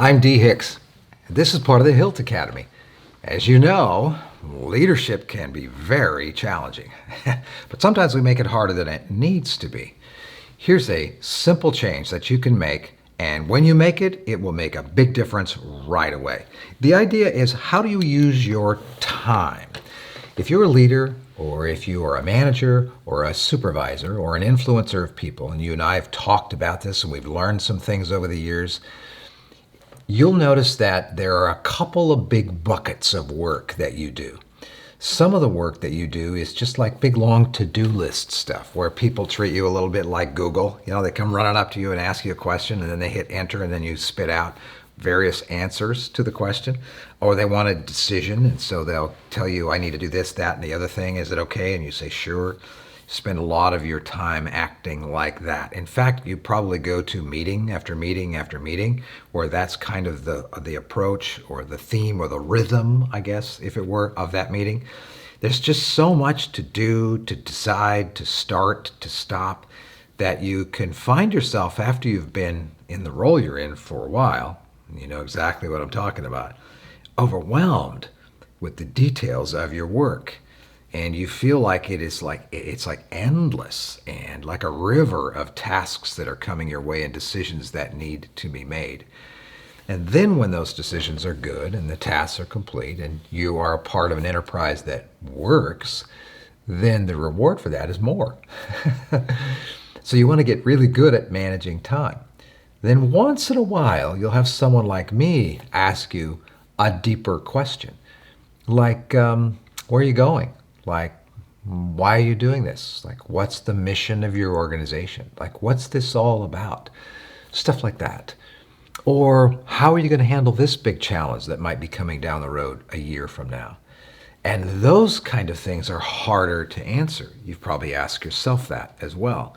I'm D. Hicks. This is part of the HILT Academy. As you know, leadership can be very challenging, but sometimes we make it harder than it needs to be. Here's a simple change that you can make, and when you make it, it will make a big difference right away. The idea is, how do you use your time? If you're a leader, or if you are a manager, or a supervisor, or an influencer of people, and you and I have talked about this and we've learned some things over the years, you'll notice that there are a couple of big buckets of work that you do. Some of the work that you do is just like big long to-do list stuff where people treat you a little bit like Google. You know, they come running up to you and ask you a question, and then they hit enter, and then you spit out various answers to the question. Or they want a decision, and so they'll tell you, I need to do this, that, and the other thing. Is it okay? And you say, sure. Spend a lot of your time acting like that. In fact, you probably go to meeting after meeting after meeting where that's kind of the approach or the theme or the rhythm, I guess, if it were, of that meeting. There's just so much to do, to decide, to start, to stop, that you can find yourself after you've been in the role you're in for a while, and you know exactly what I'm talking about, overwhelmed with the details of your work. And you feel like it's like endless and like a river of tasks that are coming your way and decisions that need to be made. And then when those decisions are good and the tasks are complete and you are a part of an enterprise that works, then the reward for that is more. So you want to get really good at managing time. Then once in a while, you'll have someone like me ask you a deeper question. Like, where are you going? Like, why are you doing this? Like, what's the mission of your organization? Like, what's this all about? Stuff like that. Or how are you going to handle this big challenge that might be coming down the road a year from now? And those kind of things are harder to answer. You've probably asked yourself that as well.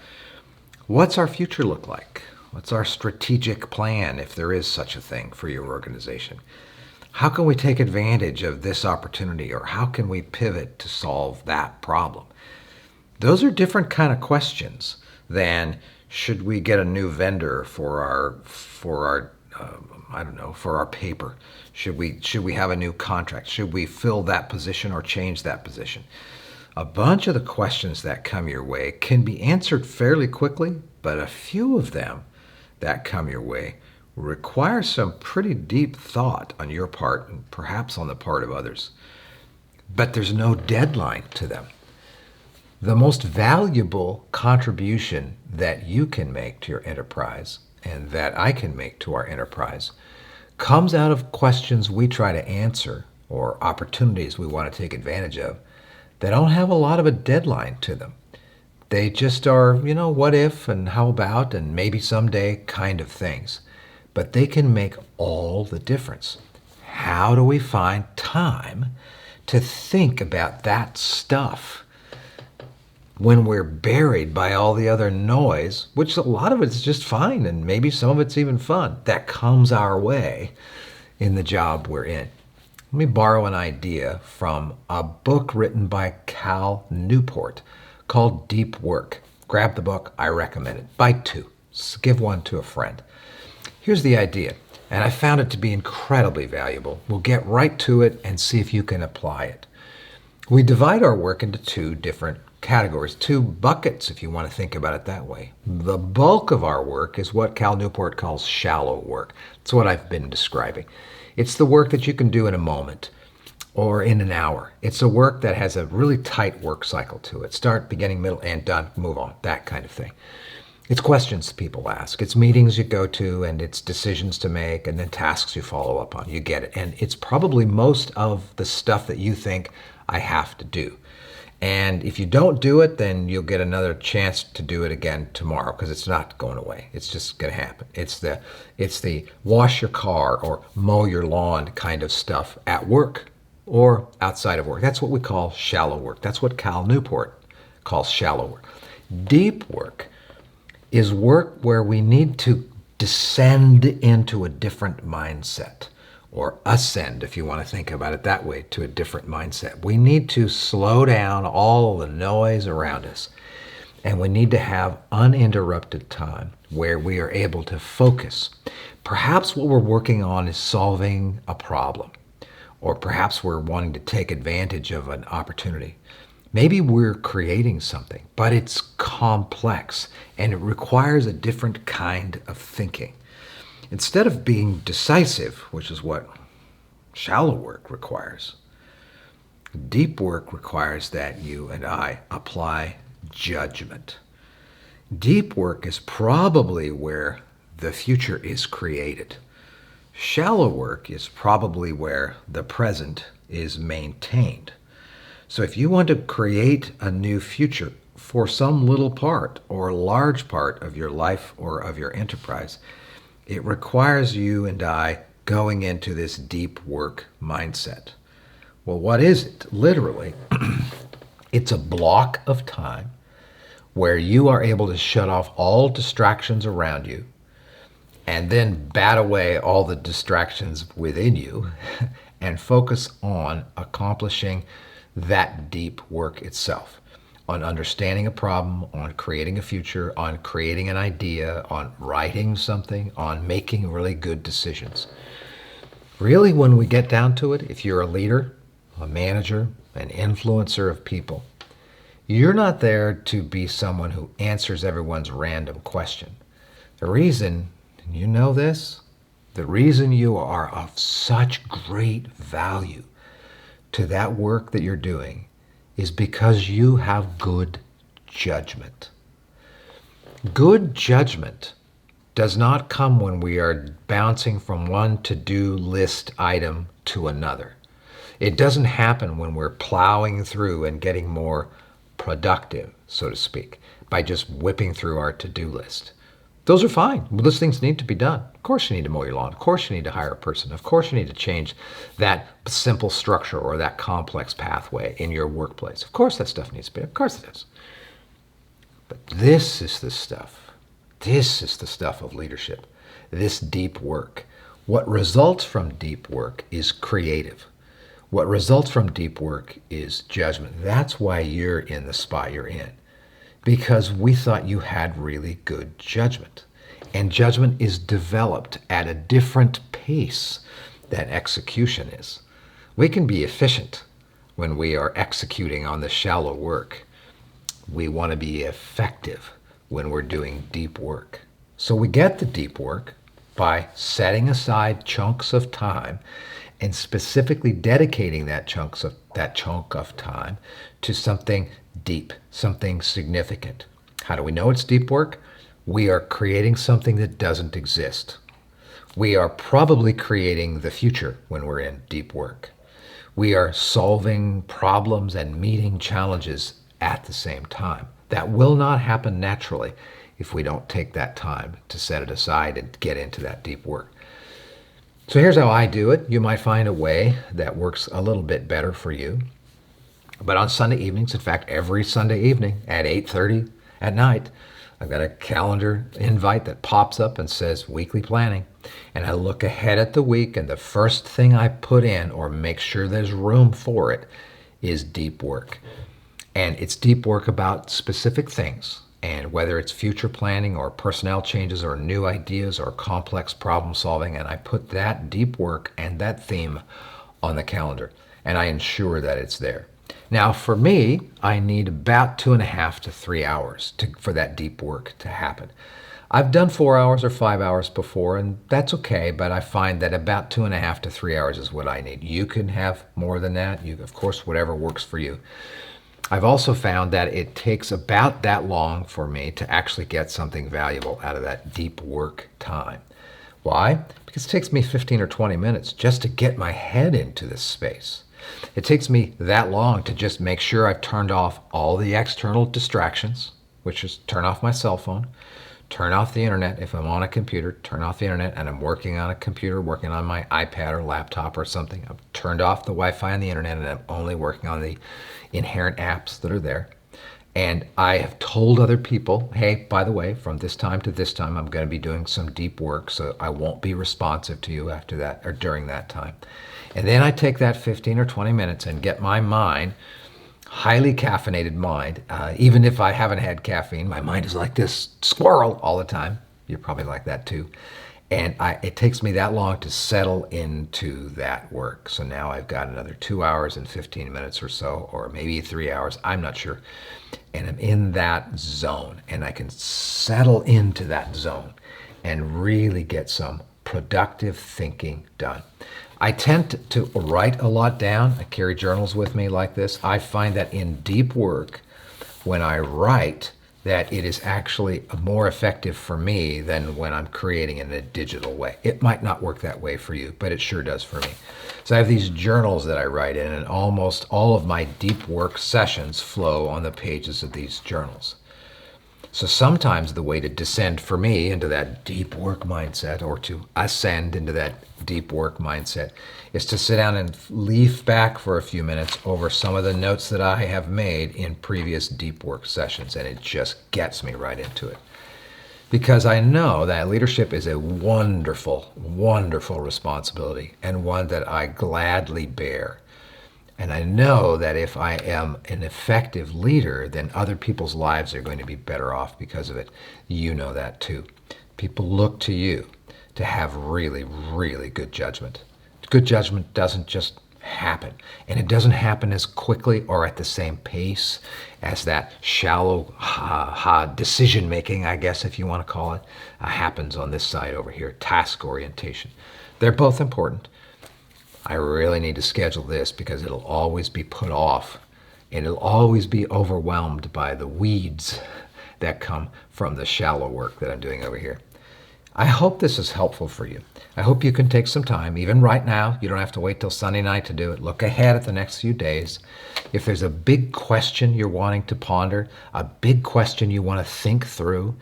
What's our future look like? What's our strategic plan, if there is such a thing, for your organization? How can we take advantage of this opportunity, or how can we pivot to solve that problem? Those are different kind of questions than should we get a new vendor for our for our paper? Should we have a new contract? Should we fill that position or change that position? A bunch of the questions that come your way can be answered fairly quickly, but a few of them that come your way require some pretty deep thought on your part and perhaps on the part of others. But there's no deadline to them. The most valuable contribution that you can make to your enterprise and that I can make to our enterprise comes out of questions we try to answer or opportunities we want to take advantage of that don't have a lot of a deadline to them. They just are, what if and how about and maybe someday kind of things. But they can make all the difference. How do we find time to think about that stuff when we're buried by all the other noise, which a lot of it's just fine and maybe some of it's even fun, that comes our way in the job we're in? Let me borrow an idea from a book written by Cal Newport called Deep Work. Grab the book, I recommend it. Buy two, give one to a friend. Here's the idea, and I found it to be incredibly valuable. We'll get right to it and see if you can apply it. We divide our work into two different categories, two buckets, if you want to think about it that way. The bulk of our work is what Cal Newport calls shallow work. It's what I've been describing. It's the work that you can do in a moment or in an hour. It's a work that has a really tight work cycle to it. Start, beginning, middle, and done, move on, that kind of thing. It's questions people ask. It's meetings you go to, and it's decisions to make, and then tasks you follow up on. You get it. And it's probably most of the stuff that you think I have to do. And if you don't do it, then you'll get another chance to do it again tomorrow, because it's not going away. It's just going to happen. It's the wash your car or mow your lawn kind of stuff at work or outside of work. That's what we call shallow work. That's what Cal Newport calls shallow work. Deep work is work where we need to descend into a different mindset, or ascend, if you want to think about it that way, to a different mindset. We need to slow down all the noise around us, and we need to have uninterrupted time where we are able to focus. Perhaps what we're working on is solving a problem, or perhaps we're wanting to take advantage of an opportunity. Maybe we're creating something, but it's complex and it requires a different kind of thinking. Instead of being decisive, which is what shallow work requires, deep work requires that you and I apply judgment. Deep work is probably where the future is created. Shallow work is probably where the present is maintained. So if you want to create a new future for some little part or large part of your life or of your enterprise, it requires you and I going into this deep work mindset. Well, what is it? Literally, it's a block of time where you are able to shut off all distractions around you and then bat away all the distractions within you and focus on accomplishing that deep work itself, on understanding a problem, on creating a future, on creating an idea, on writing something, on making really good decisions. Really, when we get down to it, if you're a leader, a manager, an influencer of people, you're not there to be someone who answers everyone's random question. The reason, you know this, the reason you are of such great value to that work that you're doing is because you have good judgment. Good judgment does not come when we are bouncing from one to-do list item to another. It doesn't happen when we're plowing through and getting more productive, so to speak, by just whipping through our to-do list. Those are fine. Those things need to be done. Of course you need to mow your lawn. Of course you need to hire a person. Of course you need to change that simple structure or that complex pathway in your workplace. Of course that stuff needs to be. Of course it is. But this is the stuff. This is the stuff of leadership. This deep work. What results from deep work is creative. What results from deep work is judgment. That's why you're in the spot you're in. Because we thought you had really good judgment. And judgment is developed at a different pace than execution is. We can be efficient when we are executing on the shallow work. We want to be effective when we're doing deep work. So we get the deep work by setting aside chunks of time and specifically dedicating that chunk of time to something deep, something significant. How do we know it's deep work? We are creating something that doesn't exist. We are probably creating the future when we're in deep work. We are solving problems and meeting challenges at the same time. That will not happen naturally if we don't take that time to set it aside and get into that deep work. So here's how I do it. You might find a way that works a little bit better for you. But on Sunday evenings, in fact, every Sunday evening at 8:30 at night, I've got a calendar invite that pops up and says weekly planning. And I look ahead at the week, and the first thing I put in or make sure there's room for it is deep work. And it's deep work about specific things. And whether it's future planning or personnel changes or new ideas or complex problem solving, and I put that deep work and that theme on the calendar, and I ensure that it's there. Now, for me, I need about 2.5 to 3 hours for that deep work to happen. I've done 4 hours or 5 hours before, and that's okay, but I find that about 2.5 to 3 hours is what I need. You can have more than that. You, of course, whatever works for you. I've also found that it takes about that long for me to actually get something valuable out of that deep work time. Why? Because it takes me 15 or 20 minutes just to get my head into this space. It takes me that long to just make sure I've turned off all the external distractions, which is turn off my cell phone, turn off the internet. If I'm on a computer, turn off the internet, and I'm working on a computer, working on my iPad or laptop or something. I've turned off the Wi-Fi and the internet, and I'm only working on the inherent apps that are there. And I have told other people, hey, by the way, from this time to this time, I'm going to be doing some deep work, so I won't be responsive to you after that or during that time. And then I take that 15 or 20 minutes and get my mind, highly caffeinated mind, even if I haven't had caffeine, my mind is like this squirrel all the time. You're probably like that too. And it takes me that long to settle into that work. So now I've got another 2 hours and 15 minutes or so, or maybe 3 hours, I'm not sure. And I'm in that zone, and I can settle into that zone and really get some productive thinking done. I tend to write a lot down. I carry journals with me like this. I find that in deep work, when I write, that it is actually more effective for me than when I'm creating in a digital way. It might not work that way for you, but it sure does for me. So I have these journals that I write in, and almost all of my deep work sessions flow on the pages of these journals. So sometimes the way to descend for me into that deep work mindset, or to ascend into that deep work mindset, is to sit down and leaf back for a few minutes over some of the notes that I have made in previous deep work sessions, and it just gets me right into it. Because I know that leadership is a wonderful, wonderful responsibility, and one that I gladly bear. And I know that if I am an effective leader, then other people's lives are going to be better off because of it. You know that too. People look to you to have really, really good judgment. Good judgment doesn't just happen. And it doesn't happen as quickly or at the same pace as that shallow decision making, I guess if you want to call it, happens on this side over here, task orientation. They're both important. I really need to schedule this because it'll always be put off, and it'll always be overwhelmed by the weeds that come from the shallow work that I'm doing over here. I hope this is helpful for you. I hope you can take some time, even right now. You don't have to wait till Sunday night to do it. Look ahead at the next few days. If there's a big question you're wanting to ponder, a big question you want to think through,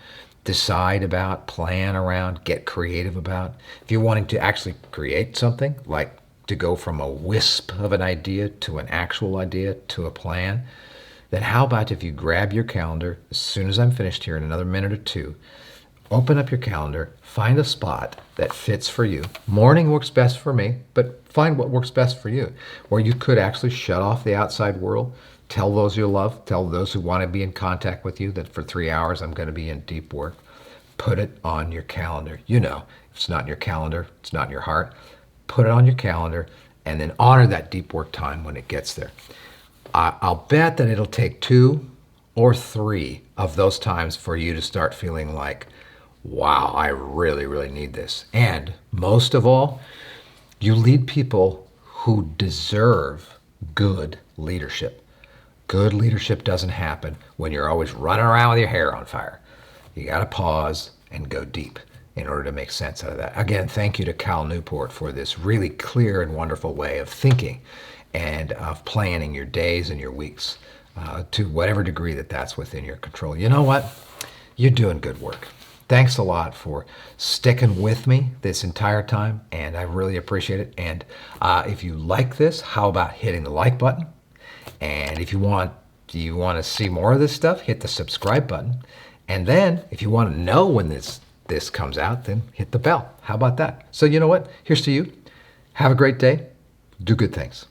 decide about, plan around, get creative about, if you're wanting to actually create something, like to go from a wisp of an idea to an actual idea to a plan, then how about if you grab your calendar as soon as I'm finished here in another minute or two, open up your calendar, find a spot that fits for you. Morning works best for me, but find what works best for you, where you could actually shut off the outside world, tell those you love, tell those who want to be in contact with you that for 3 hours I'm going to be in deep work. Put it on your calendar. You know, if it's not in your calendar, it's not in your heart. Put it on your calendar and then honor that deep work time when it gets there. I'll bet that it'll take 2 or 3 of those times for you to start feeling like, wow, I really, really need this. And most of all, you lead people who deserve good leadership. Good leadership doesn't happen when you're always running around with your hair on fire. You got to pause and go deep in order to make sense out of that. Again, thank you to Cal Newport for this really clear and wonderful way of thinking and of planning your days and your weeks to whatever degree that that's within your control. You know what? You're doing good work. Thanks a lot for sticking with me this entire time, and I really appreciate it. And if you like this, how about hitting the like button? And if you want to see more of this stuff, hit the subscribe button. And then if you want to know when this comes out, then hit the bell. How about that? So you know what? Here's to you. Have a great day. Do good things.